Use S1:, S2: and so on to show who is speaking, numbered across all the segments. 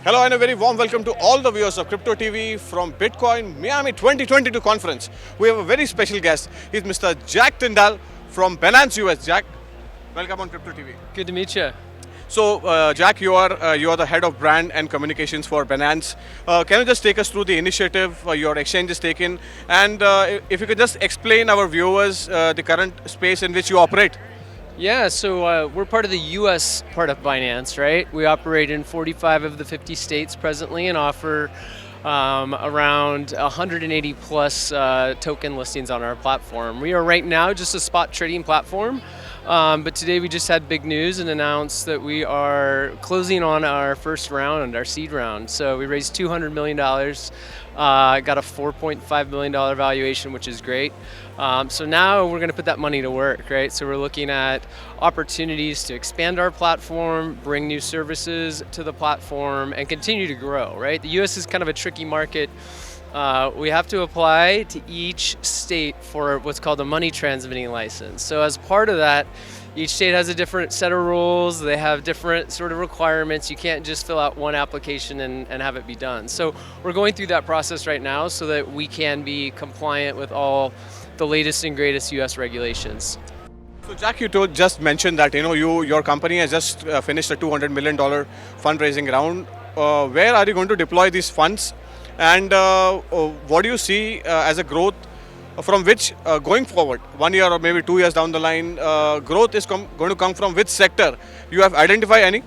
S1: Hello and a very warm welcome to all the viewers of Crypto TV from Bitcoin Miami 2022 conference. We have a very special guest. He's Mr. Jack Tindall from Binance US. Jack, welcome on Crypto TV.
S2: Good to meet you.
S1: So, Jack, you are the head of brand and communications for Binance. Can you just take us through the initiative your exchange is taken, and if you could just explain our viewers the current space in which you operate?
S2: Yeah, so we're part of the US part of Binance, right? We operate in 45 of the 50 states presently and offer around 180 plus token listings on our platform. We are right now just a spot trading platform, but today we just had big news and announced that we are closing on our first round, our seed round. So we raised $200 million, got a $4.5 million valuation, which is great. So now we're going to put that money to work, right? So we're looking at opportunities to expand our platform, bring new services to the platform, and continue to grow, right? The US is kind of a tricky market. We have to apply to each state for what's called a money transmitting license. So as part of that, each state has a different set of rules. They have different sort of requirements. You can't just fill out one application and have it be done. So we're going through that process right now so that we can be compliant with all the latest and greatest US regulations.
S1: So Jack, you just mentioned that your company has just finished a $200 million fundraising round. Where are you going to deploy these funds? And what do you see as a growth from which going forward, 1 year or maybe 2 years down the line, growth is going to come from which sector? You have identified any?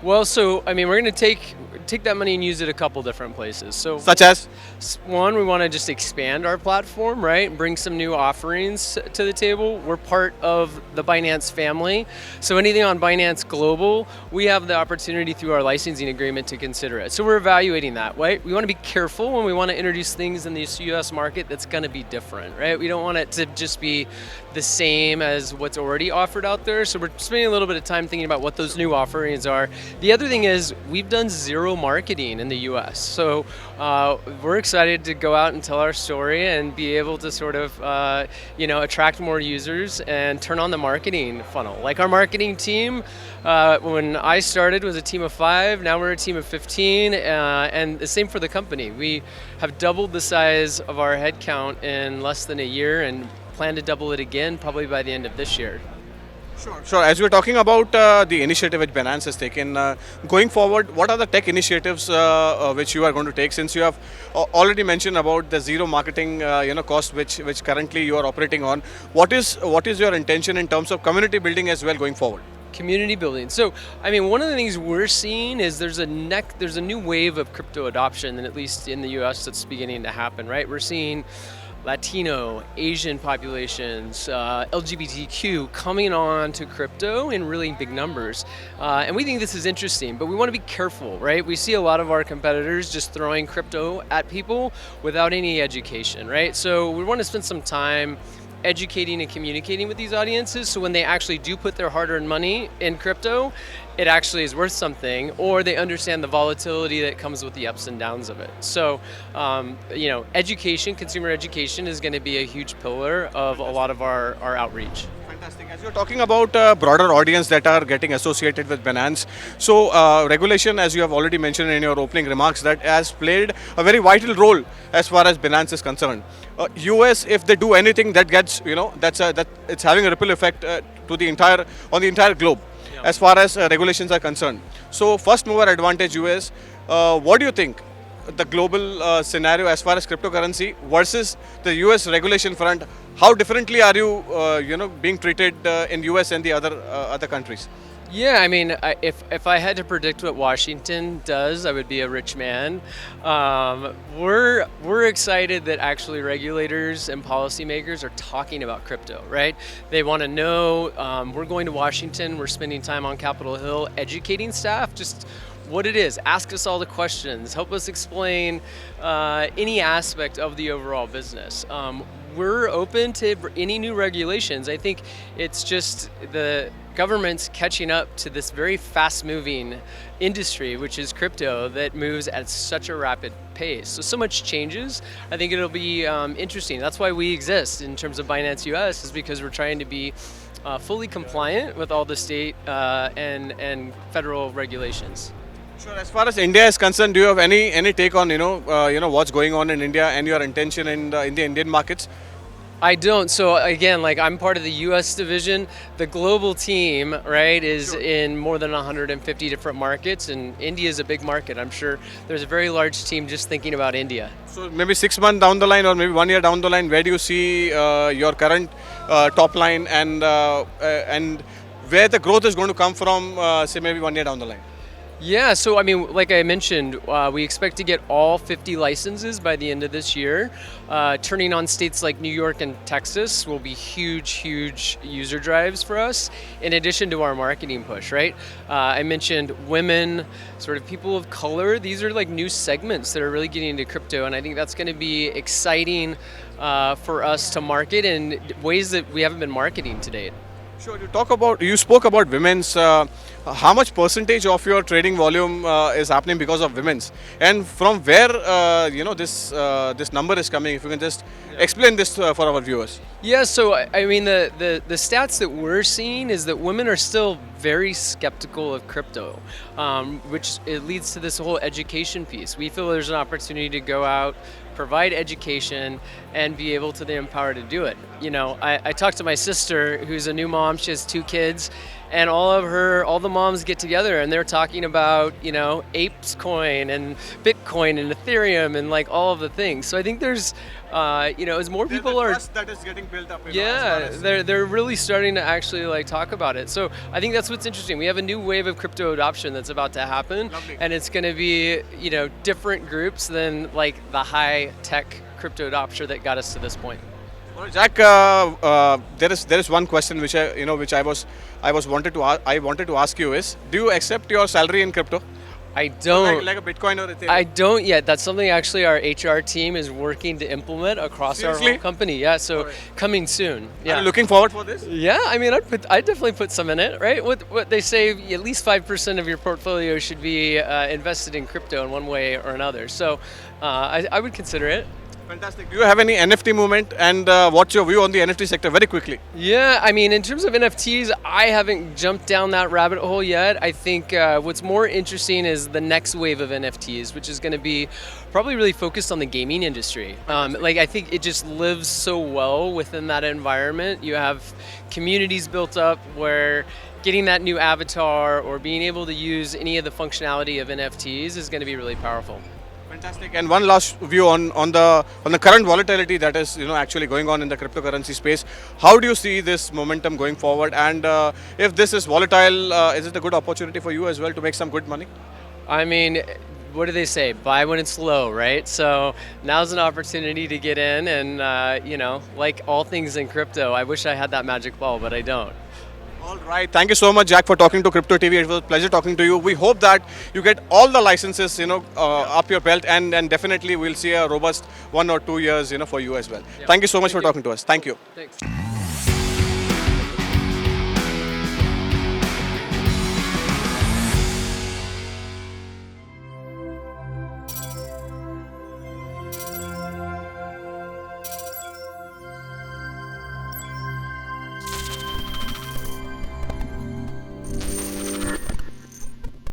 S2: Well, so I mean, we're going to take that money and use it a couple different places. So,
S1: such as?
S2: One, we want to just expand our platform, right? And bring some new offerings to the table. We're part of the Binance family. So anything on Binance Global, we have the opportunity through our licensing agreement to consider it. So we're evaluating that, right? We want to be careful when we want to introduce things in the US market that's going to be different, right? We don't want it to just be the same as what's already offered out there. So we're spending a little bit of time thinking about what those new offerings are. The other thing is we've done zero marketing in the US. So we're excited to go out and tell our story and be able to sort of attract more users and turn on the marketing funnel. Like our marketing team, when I started, was a team of 5. Now we're a team of 15, and the same for the company. We have doubled the size of our headcount in less than a year and plan to double it again probably by the end of this year.
S1: Sure. As we're talking about the initiative which Binance has taken, going forward, what are the tech initiatives which you are going to take, since you have already mentioned about the zero marketing cost which currently you are operating on? What is your intention in terms of community building as well going forward?
S2: Community building. So, I mean, one of the things we're seeing is there's a new wave of crypto adoption, and at least in the US that's beginning to happen, right? We're seeing Latino, Asian populations, LGBTQ coming on to crypto in really big numbers. And we think this is interesting, but we want to be careful, right? We see a lot of our competitors just throwing crypto at people without any education, right? So we want to spend some time educating and communicating with these audiences, so when they actually do put their hard-earned money in crypto, it actually is worth something, or they understand the volatility that comes with the ups and downs of it. So, education, consumer education, is going to be a huge pillar of a lot of our outreach.
S1: Fantastic. As you're talking about a broader audience that are getting associated with Binance, so regulation, as you have already mentioned in your opening remarks, that has played a very vital role as far as Binance is concerned. US, if they do anything, that gets, that it's having a ripple effect on the entire globe, as far as regulations are concerned. So, first mover advantage US. What do you think the global scenario as far as cryptocurrency versus the US regulation front? How differently are you, being treated in US and the other countries?
S2: Yeah, I mean, if I had to predict what Washington does, I would be a rich man. We're excited that actually regulators and policymakers are talking about crypto, right? They want to know. We're going to Washington. We're spending time on Capitol Hill educating staff just what it is. Ask us all the questions. Help us explain any aspect of the overall business. We're open to any new regulations. I think it's just the government's catching up to this very fast-moving industry, which is crypto, that moves at such a rapid pace. So much changes. I think it'll be interesting. That's why we exist in terms of Binance US, is because we're trying to be fully compliant with all the state and federal regulations.
S1: Sure. As far as India is concerned, do you have any take on what's going on in India and your intention in the Indian markets?
S2: I don't. So again, like I'm part of the U.S. division. The global team, right, is
S1: Sure.
S2: in more than 150 different markets, and India is a big market. I'm sure there's a very large team just thinking about India.
S1: So maybe 6 months down the line, or maybe 1 year down the line, where do you see your current top line and where the growth is going to come from? Say maybe 1 year down the line.
S2: Yeah, so I mean, like I mentioned, we expect to get all 50 licenses by the end of this year. Turning on states like New York and Texas will be huge user drives for us, in addition to our marketing push, right? I mentioned women, sort of people of color. These are like new segments that are really getting into crypto, and I think that's going to be exciting for us to market in ways that we haven't been marketing to date.
S1: Sure. You spoke about women's. How much percentage of your trading volume is happening because of women's, and from where this number is coming? If you can just explain this for our viewers.
S2: Yeah, so I mean, the stats that we're seeing is that women are still very skeptical of crypto, which it leads to this whole education piece. We feel there's an opportunity to go out, provide education, and be able to be empowered to do it. You know, I talked to my sister, who's a new mom. She has 2 kids, and all the moms get together and they're talking about, you know, Apes coin and Bitcoin and Ethereum and like all of the things. So I think there's, as more people are,
S1: trust that is getting built up.
S2: yeah, they're really starting to actually like talk about it. So I think that's what's interesting. We have a new wave of crypto adoption that's about to happen,
S1: Lovely.
S2: and it's going to be, you know, different groups than like the high tech crypto adoption that got us to this point.
S1: Well, Jack, there is one question which I wanted to ask you is, do you accept your salary in crypto?
S2: I don't.
S1: Like a Bitcoin or Ethereum?
S2: I don't yet. That's something actually our HR team is working to implement across our
S1: Seriously?
S2: whole company. Yeah, so
S1: Alright.
S2: coming soon.
S1: Are
S2: Yeah.
S1: you looking forward for this?
S2: Yeah, I mean, I'd definitely put some in it, right? What they say, at least 5% of your portfolio should be invested in crypto in one way or another. So I would consider it.
S1: Fantastic. Do you have any NFT movement, and what's your view on the NFT sector very quickly?
S2: Yeah, I mean, in terms of NFTs, I haven't jumped down that rabbit hole yet. I think what's more interesting is the next wave of NFTs, which is going to be probably really focused on the gaming industry. I think it just lives so well within that environment. You have communities built up where getting that new avatar or being able to use any of the functionality of NFTs is going to be really powerful.
S1: Fantastic. And one last view on the current volatility that is actually going on in the cryptocurrency space. How do you see this momentum going forward? And if this is volatile, is it a good opportunity for you as well to make some good money?
S2: I mean, what do they say? Buy when it's low, right? So now's an opportunity to get in, and like all things in crypto, I wish I had that magic ball, but I don't.
S1: All right. Thank you so much, Jack, for talking to Crypto TV. It was a pleasure talking to you. We hope that you get all the licenses, up your belt, and definitely we'll see a robust 1 or 2 years, for you as well.
S2: Yeah.
S1: Thank you so much
S2: Thank
S1: for
S2: you.
S1: talking to us. Thank you.
S2: Thanks.